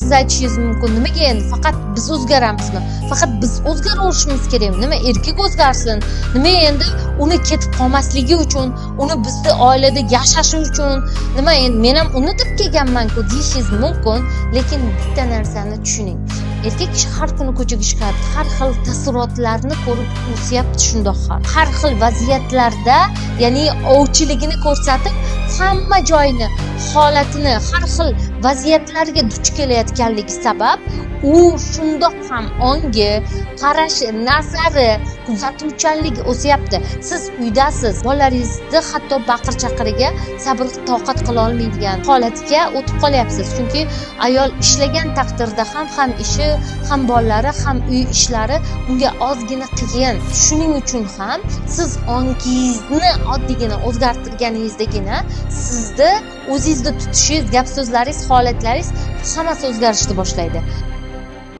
siz aytishingiz mumkin, nimaga endi faqat biz o'zgaramizmi? Faqat biz o'zgaraverishimiz kerakmi? Nima erkak o'zgarsin? Nima endi uni ketib qolmasligi uchun, uni bizni oilada yashashi uchun, nima endi men ham uni deb kelganman-ku deyishingiz mumkin, lekin bitta narsani tushuning. Erkak kishi har kuni ko'chaga chiqadi, har xil taassurotlarni ko'rib o'syapti shundoq ham. Har xil vaziyatlarda, ya'ni ovchiligini ko'rsatib, hamma joyni, holatini, har xil vaziyatlarga duch kelayotganligi sabab u shundoq ham ongi, qarashi, nazari, kuzatuvchanligi o'syapti. Siz uydasiz, bolalaringizni hatto baqir-chaqiriga sabr toqat qila olmaydigan holatga o'tib qolyapsiz. Chunki ayol ishlagan taqdirda ham ishi, ham bolalari, ham uy ishlari unga ozgina qiyin. Shuning uchun ham siz ongingizni oddiygina o'zgartirganingizdagina sizni o'zingizda tutishingiz, gap so'zlaringiz, holatlaringiz hammasi o'zgarishni boshlaydi.